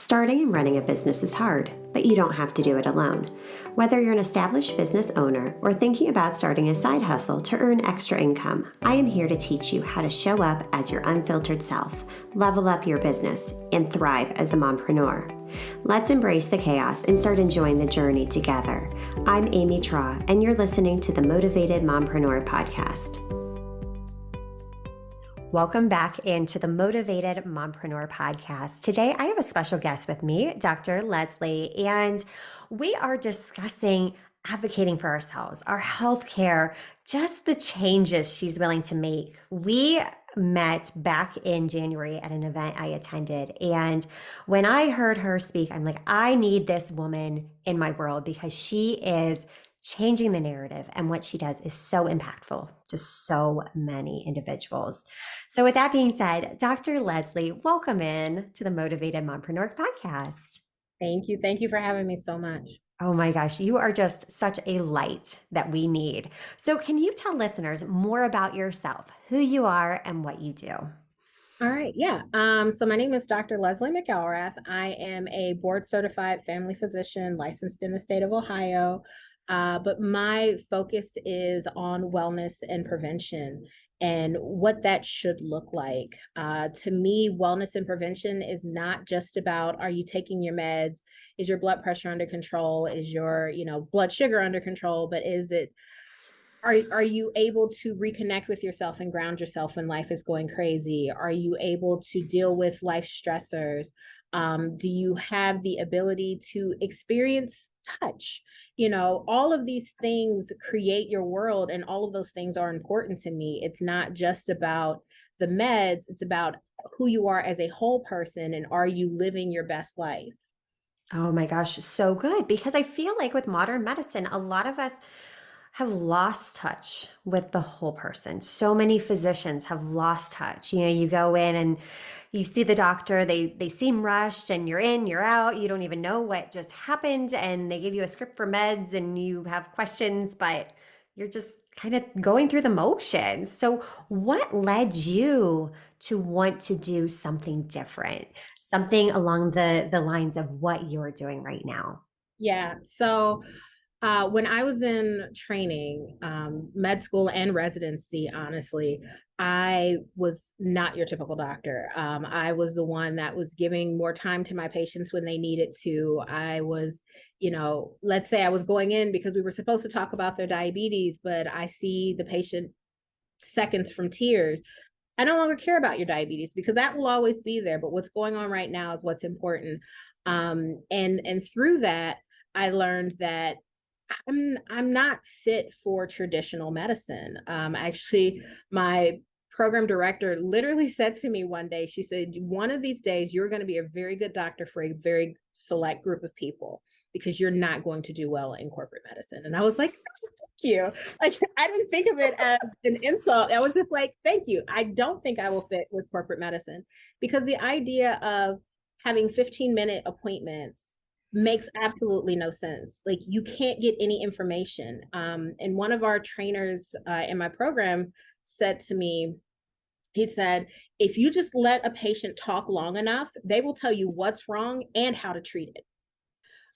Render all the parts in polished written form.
Starting and running a business is hard, but you don't have to do it alone. Whether you're an established business owner or thinking about starting a side hustle to earn extra income, I am here to teach you how to show up as your unfiltered self, level up your business, and thrive as a mompreneur. Let's embrace the chaos and start enjoying the journey together. I'm Amy Traw, and you're listening to the Motivated Mompreneur Podcast. Welcome back into the Motivated Mompreneur Podcast. Today, I have a special guest with me, Dr. Leslee, and we are discussing advocating for ourselves, our healthcare, just the changes she's willing to make. We met back in January at an event I attended, and when I heard her speak, I'm like, I need this woman in my world because she is changing the narrative, and what she does is so impactful to so many individuals. So with that being said, Dr. Leslee, welcome in to the Motivated Mompreneur Podcast. Thank you. Thank you for having me so much. Oh my gosh, you are just such a light that we need. So can you tell listeners more about yourself, who you are, and what you do? All right. Yeah. So my name is Dr. Leslee Mcelrath. I am a board certified family physician licensed in the state of Ohio. But my focus is on wellness and prevention and what that should look like. To me, wellness and prevention is not just about, are you taking your meds? Is your blood pressure under control? Is your, blood sugar under control? But is it, are you able to reconnect with yourself and ground yourself when life is going crazy? Are you able to deal with life stressors? Do you have the ability to experience touch? All of these things create your world, and all of those things are important to me. It's not just about the meds, it's about who you are as a whole person, and are you living your best life? Oh my gosh, so good. Because I feel like with modern medicine, a lot of us have lost touch with the whole person. So many physicians have lost touch. You go in and you see the doctor, they seem rushed, and you're in, you're out, you don't even know what just happened, and they give you a script for meds and you have questions, but you're just kind of going through the motions. So what led you to want to do something different? Something along the lines of what you're doing right now? Yeah. So when I was in training, med school and residency, honestly, I was not your typical doctor. I was the one that was giving more time to my patients when they needed to. I was, let's say I was going in because we were supposed to talk about their diabetes, but I see the patient seconds from tears. I no longer care about your diabetes because that will always be there. But what's going on right now is what's important. And through that, I learned that I'm not fit for traditional medicine. Actually, my program director literally said to me one day, she said, one of these days you're going to be a very good doctor for a very select group of people because you're not going to do well in corporate medicine. And I was like, thank you. Like, I didn't think of it as an insult. I was just like, thank you. I don't think I will fit with corporate medicine because the idea of having 15-minute appointments makes absolutely no sense. Like, you can't get any information. And one of our trainers in my program said to me, he said, if you just let a patient talk long enough, they will tell you what's wrong and how to treat it.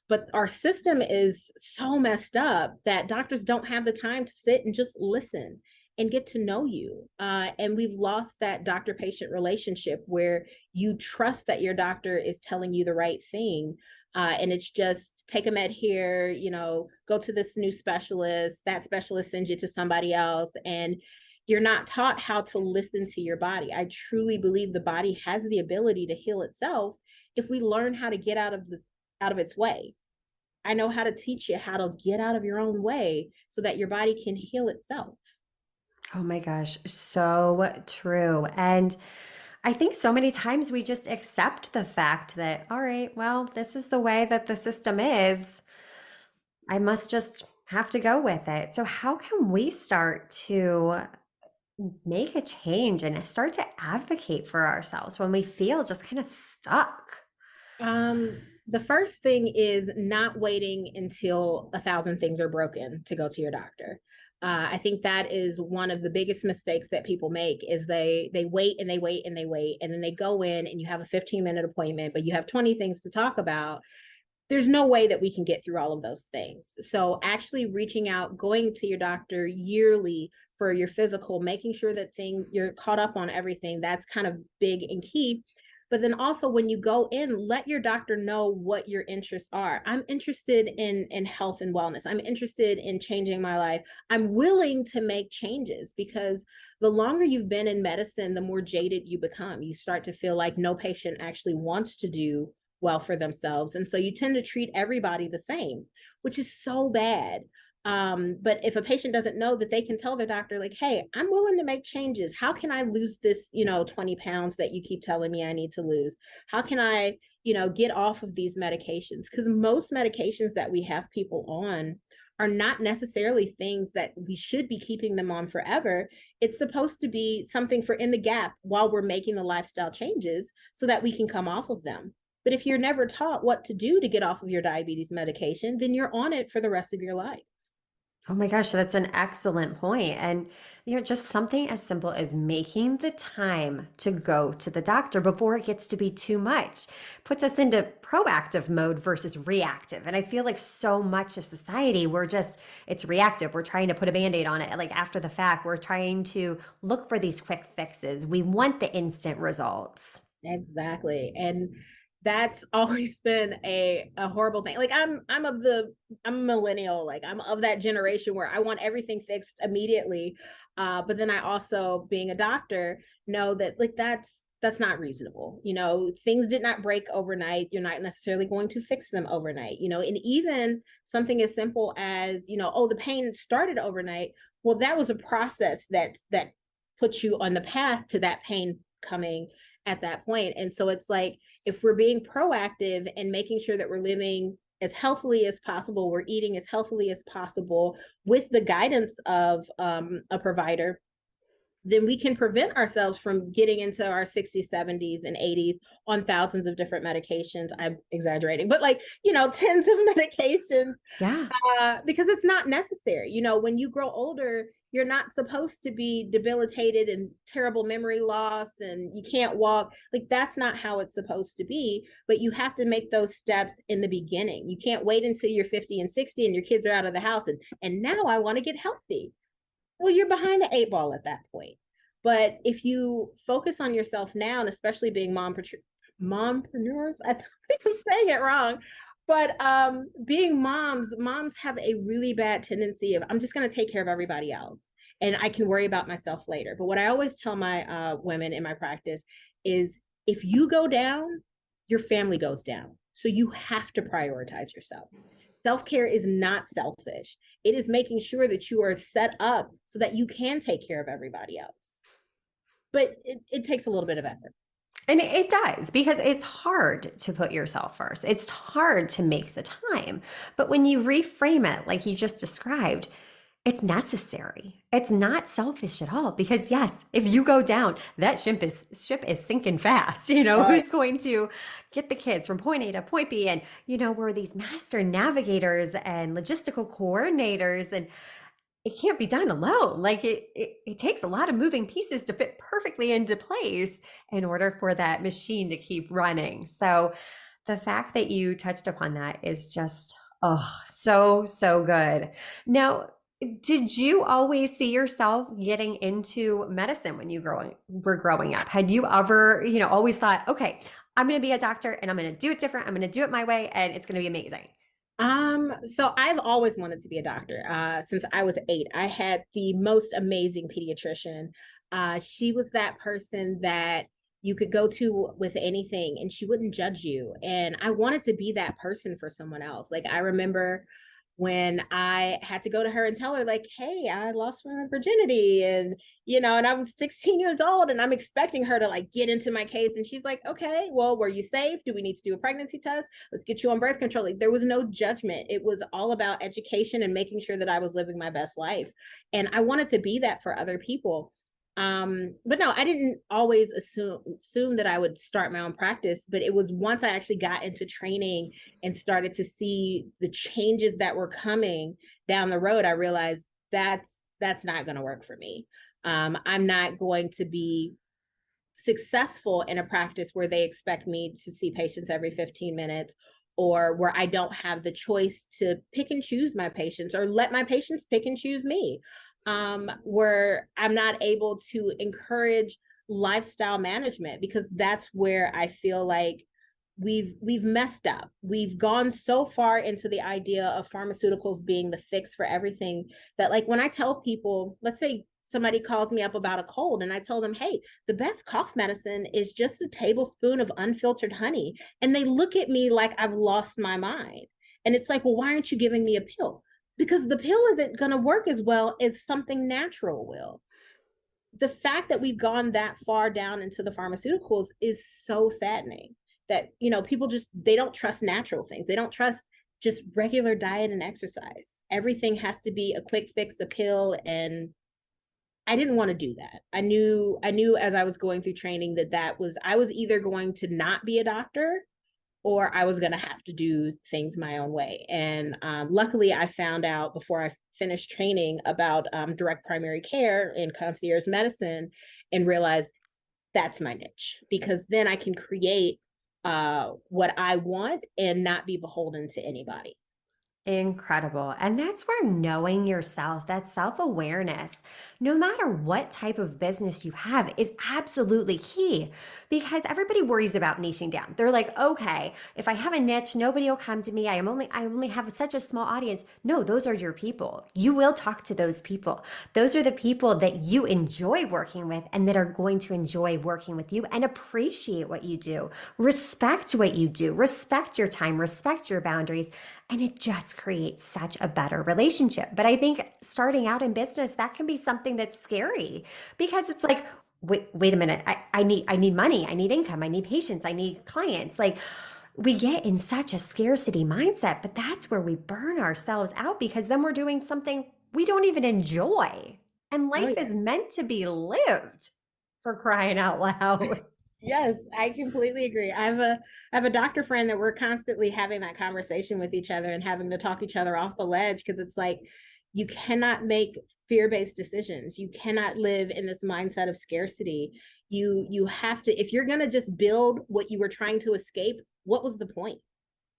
But our system is so messed up that doctors don't have the time to sit and just listen and get to know you. And we've lost that doctor-patient relationship where you trust that your doctor is telling you the right thing. And it's just take a med here, go to this new specialist, that specialist sends you to somebody else. And you're not taught how to listen to your body. I truly believe the body has the ability to heal itself if we learn how to get out of its way. I know how to teach you how to get out of your own way so that your body can heal itself. Oh my gosh, so true. And I think so many times we just accept the fact that, all right, well, this is the way that the system is. I must just have to go with it. So, how can we start to make a change and start to advocate for ourselves when we feel just kind of stuck? The first thing is not waiting until 1,000 things are broken to go to your doctor. I think that is one of the biggest mistakes that people make is they wait and they wait and they wait, and then they go in and you have a 15-minute appointment, but you have 20 things to talk about. There's no way that we can get through all of those things. So actually reaching out, going to your doctor yearly for your physical, making sure that you're caught up on everything, that's kind of big and key. But then also when you go in, let your doctor know what your interests are. I'm interested in health and wellness. I'm interested in changing my life. I'm willing to make changes, because the longer you've been in medicine, the more jaded you become. You start to feel like no patient actually wants to do well for themselves. And so you tend to treat everybody the same, which is so bad. But if a patient doesn't know that they can tell their doctor, like, hey, I'm willing to make changes. How can I lose this, 20 pounds that you keep telling me I need to lose? How can I, get off of these medications? Because most medications that we have people on are not necessarily things that we should be keeping them on forever. It's supposed to be something for in the gap while we're making the lifestyle changes so that we can come off of them. But if you're never taught what to do to get off of your diabetes medication, then you're on it for the rest of your life. Oh my gosh, that's an excellent point. And, just something as simple as making the time to go to the doctor before it gets to be too much puts us into proactive mode versus reactive. And I feel like so much of society, it's reactive. We're trying to put a band aid on it. Like after the fact, we're trying to look for these quick fixes. We want the instant results. Exactly. And that's always been a horrible thing. Like I'm a millennial, like I'm of that generation where I want everything fixed immediately. But then I also, being a doctor, know that like that's not reasonable. Things did not break overnight. You're not necessarily going to fix them overnight, and even something as simple as, oh, the pain started overnight. Well, that was a process that puts you on the path to that pain coming at that point. And so it's like, if we're being proactive and making sure that we're living as healthily as possible, we're eating as healthily as possible with the guidance of a provider, then we can prevent ourselves from getting into our 60s, 70s, and 80s on thousands of different medications. I'm exaggerating, but like, tens of medications, Yeah. because it's not necessary. When you grow older, you're not supposed to be debilitated and terrible memory loss and you can't walk. Like that's not how it's supposed to be. But you have to make those steps in the beginning. You can't wait until you're 50 and 60 and your kids are out of the house and now I want to get healthy. Well, you're behind the eight ball at that point. But if you focus on yourself now, and especially being mompreneurs, I think I'm saying it wrong, but being moms have a really bad tendency of, I'm just going to take care of everybody else and I can worry about myself later. But what I always tell my women in my practice is, if you go down, your family goes down. So you have to prioritize yourself. Self-care is not selfish. It is making sure that you are set up so that you can take care of everybody else. But it takes a little bit of effort. And it does, because it's hard to put yourself first. It's hard to make the time. But when you reframe it, like you just described, it's necessary. It's not selfish at all, because yes, if you go down, that ship is sinking fast. Right. Who's going to get the kids from point A to point B? And we're these master navigators and logistical coordinators, and it can't be done alone. Like it takes a lot of moving pieces to fit perfectly into place in order for that machine to keep running. So the fact that you touched upon that is just, oh, so, so good. Now, did you always see yourself getting into medicine when you were growing up? Had you ever, always thought, okay, I'm going to be a doctor and I'm going to do it different. I'm going to do it my way and it's going to be amazing. So I've always wanted to be a doctor. Since I was 8, I had the most amazing pediatrician. She was that person that you could go to with anything and she wouldn't judge you. And I wanted to be that person for someone else. Like I remember when I had to go to her and tell her, like, hey, I lost my virginity, and I'm 16 years old and I'm expecting her to like get into my case. And she's like, okay, well, were you safe? Do we need to do a pregnancy test? Let's get you on birth control. Like there was no judgment. It was all about education and making sure that I was living my best life. And I wanted to be that for other people. But no, I didn't always assume that I would start my own practice, but it was once I actually got into training and started to see the changes that were coming down the road, I realized that's not going to work for me. I'm not going to be successful in a practice where they expect me to see patients every 15 minutes, or where I don't have the choice to pick and choose my patients or let my patients pick and choose me. Where I'm not able to encourage lifestyle management, because that's where I feel like we've messed up. We've gone so far into the idea of pharmaceuticals being the fix for everything that, like, when I tell people, let's say somebody calls me up about a cold and I tell them, hey, the best cough medicine is just a tablespoon of unfiltered honey. And they look at me like I've lost my mind. And it's like, well, why aren't you giving me a pill? Because the pill isn't going to work as well as something natural will. The fact that we've gone that far down into the pharmaceuticals is so saddening, that, people just, they don't trust natural things. They don't trust just regular diet and exercise. Everything has to be a quick fix, a pill. And I didn't want to do that. I knew as I was going through training that I was either going to not be a doctor, or I was going to have to do things my own way. And luckily, I found out before I finished training about direct primary care and concierge medicine, and realized that's my niche, because then I can create what I want and not be beholden to anybody. Incredible. And that's where knowing yourself, that self awareness, no matter what type of business you have, is absolutely key, because everybody worries about niching down. They're like, okay, if I have a niche, nobody will come to me. I only have such a small audience. No, those are your people. You will talk to those people. Those are the people that you enjoy working with and that are going to enjoy working with you and appreciate what you do, respect what you do, respect your time, respect your boundaries. And it just creates such a better relationship. But I think starting out in business, that can be something that's scary, because it's like, wait a minute, I need money, I need income, I need patients, I need clients. Like, we get in such a scarcity mindset, but that's where we burn ourselves out, because then we're doing something we don't even enjoy. And Oh life yeah. is meant to be lived, for crying out loud. Yes, I completely agree. I have a doctor friend that we're constantly having that conversation with each other and having to talk each other off the ledge, because it's like, you cannot make fear-based decisions. You cannot live in this mindset of scarcity. You have to, if you're going to just build what you were trying to escape, what was the point?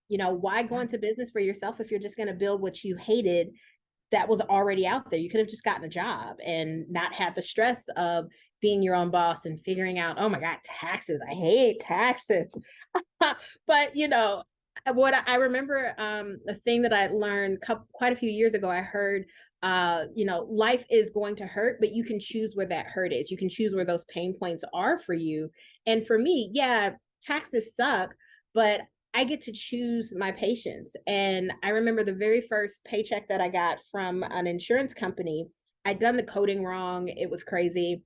Why go Yeah. into business for yourself if you're just going to build what you hated that was already out there? You could have just gotten a job and not had the stress of being your own boss and figuring out, oh my God, taxes. I hate taxes. But what I remember, a thing that I learned quite a few years ago, I heard, life is going to hurt, but you can choose where that hurt is. You can choose where those pain points are for you. And for me, yeah, taxes suck, but I get to choose my patients. And I remember the very first paycheck that I got from an insurance company. I'd done the coding wrong. It was crazy.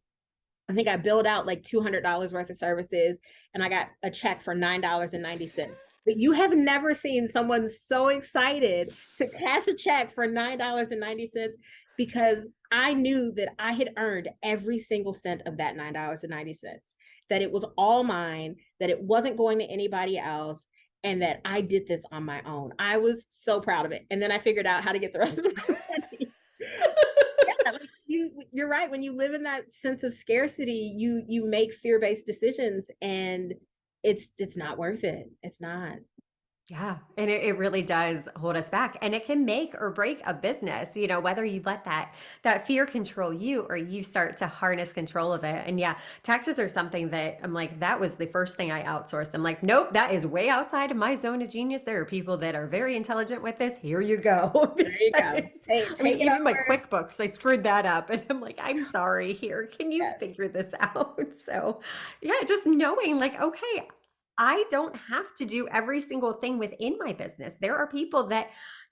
I think I billed out like $200 worth of services, and I got a check for $9.90. But you have never seen someone so excited to cash a check for $9.90, because I knew that I had earned every single cent of that $9.90, that it was all mine, that it wasn't going to anybody else, and that I did this on my own. I was so proud of it. And then I figured out how to get the rest of my money. Yeah, like, you're right. When you live in that sense of scarcity, you make fear-based decisions, and it's not worth it. It's not. Yeah, and it really does hold us back, and it can make or break a business, whether you let that fear control you or you start to harness control of it. And yeah, taxes are something that I'm like, that was the first thing I outsourced. I'm like, nope, that is way outside of my zone of genius. There are people that are very intelligent with this. Here you go. There you go. Because, Hey, I mean, take it even my over. QuickBooks, I screwed that up, and I'm like, I'm sorry, here, can you Yes. figure this out? So yeah, just knowing like, okay, I don't have to do every single thing within my business. There are people that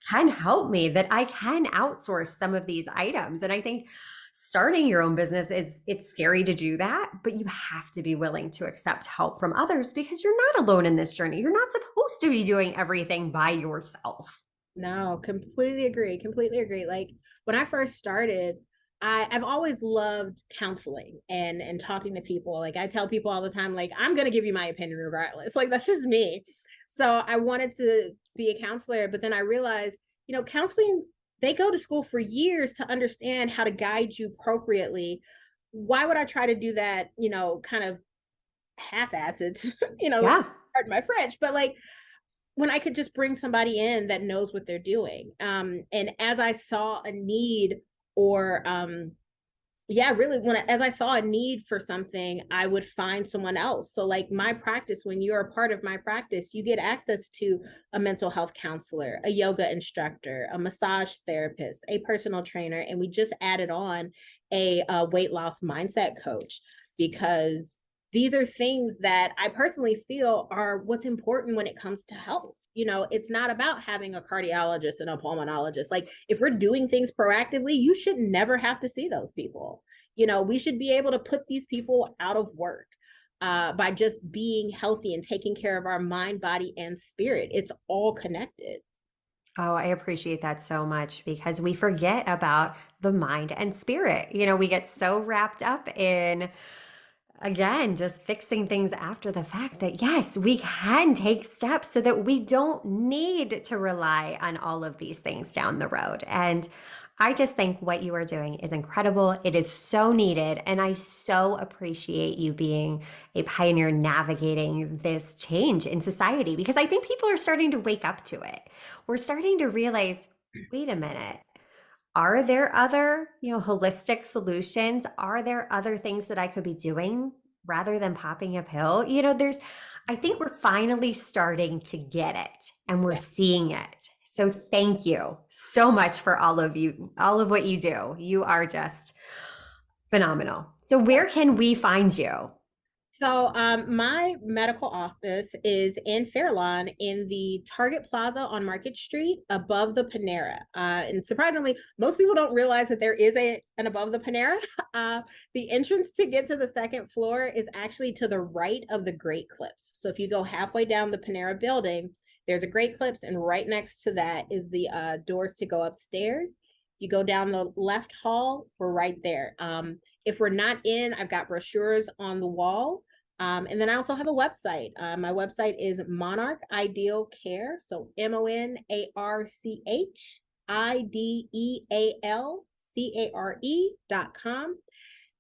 can help me, that I can outsource some of these items. And I think starting your own business it's scary to do that, but you have to be willing to accept help from others, because you're not alone in this journey. You're not supposed to be doing everything by yourself. No, completely agree. Completely agree. Like, when I first started, I've always loved counseling and talking to people. Like, I tell people all the time, like, I'm gonna give you my opinion regardless. Like, that's just me. So I wanted to be a counselor, but then I realized, counseling, they go to school for years to understand how to guide you appropriately. Why would I try to do that, kind of half-assed, Yeah. pardon my French, but like when I could just bring somebody in that knows what they're doing. And as I saw a need or yeah, really, as I saw a need for something, I would find someone else. So like my practice, when you're a part of my practice, you get access to a mental health counselor, a yoga instructor, a massage therapist, a personal trainer, and we just added on a weight loss mindset coach, because these are things that I personally feel are what's important when it comes to health. It's not about having a cardiologist and a pulmonologist. Like, if we're doing things proactively, you should never have to see those people. We should be able to put these people out of work by just being healthy and taking care of our mind, body, and spirit. It's all connected. Oh, I appreciate that so much because we forget about the mind and spirit. We get so wrapped up in, again, just fixing things after the fact that, yes, we can take steps so that we don't need to rely on all of these things down the road. And I just think what you are doing is incredible. It is so needed. And I so appreciate you being a pioneer navigating this change in society, because I think people are starting to wake up to it. We're starting to realize, wait a minute. Are there other, holistic solutions? Are there other things that I could be doing rather than popping a pill? I think we're finally starting to get it and we're Yeah. seeing it. So thank you so much for all of what you do. You are just phenomenal. So where can we find you? So my medical office is in Fairlawn in the Target Plaza on Market Street above the Panera. And surprisingly, most people don't realize that there is an above the Panera. The entrance to get to the second floor is actually to the right of the Great Clips. So if you go halfway down the Panera building, there's a Great Clips, and right next to that is the doors to go upstairs. You go down the left hall, we're right there. If we're not in, I've got brochures on the wall. And then I also have a website. My website is Monarch Ideal Care. So MonarchIdealCare.com.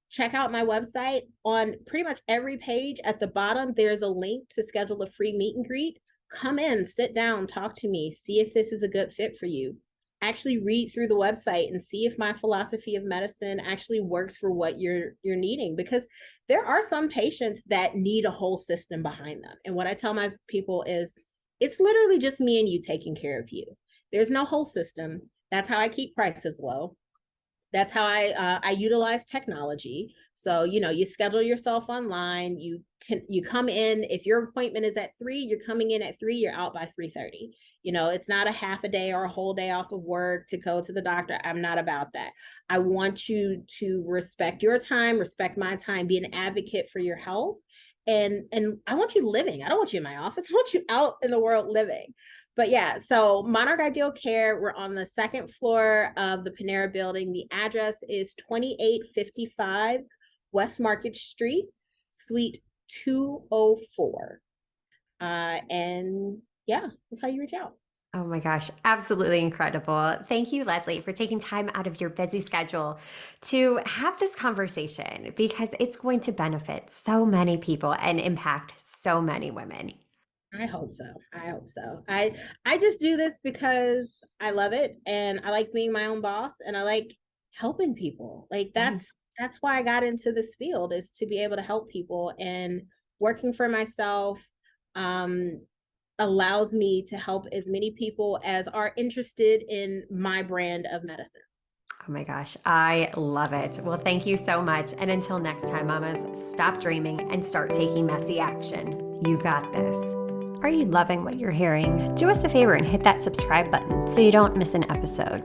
Check out my website. On pretty much every page at the bottom, there's a link to schedule a free meet and greet. Come in, sit down, talk to me, see if this is a good fit for you. Actually read through the website and see if my philosophy of medicine actually works for what you're needing, because there are some patients that need a whole system behind them. And what I tell my people is, it's literally just me and you taking care of you. There's no whole system. That's how I keep prices low. That's how I utilize technology. So, you schedule yourself online. You come in. If your appointment is at 3, you're coming in at 3, you're out by 3:30. It's not a half a day or a whole day off of work to go to the doctor. I'm not about that. I want you to respect your time, respect my time, be an advocate for your health. And I want you living. I don't want you in my office. I want you out in the world living. But yeah, so Monarch Ideal Care, we're on the second floor of the Panera building. The address is 2855 West Market Street, Suite 204. And yeah, that's how you reach out. Oh my gosh, absolutely incredible. Thank you, Leslie, for taking time out of your busy schedule to have this conversation, because it's going to benefit so many people and impact so many women. I hope so. I hope so. I just do this because I love it, and I like being my own boss, and I like helping people. Like that's why I got into this field, is to be able to help people, and working for myself allows me to help as many people as are interested in my brand of medicine. Oh my gosh, I love it. Well, thank you so much. And until next time, mamas, stop dreaming and start taking messy action. You've got this. Are you loving what you're hearing? Do us a favor and hit that subscribe button so you don't miss an episode.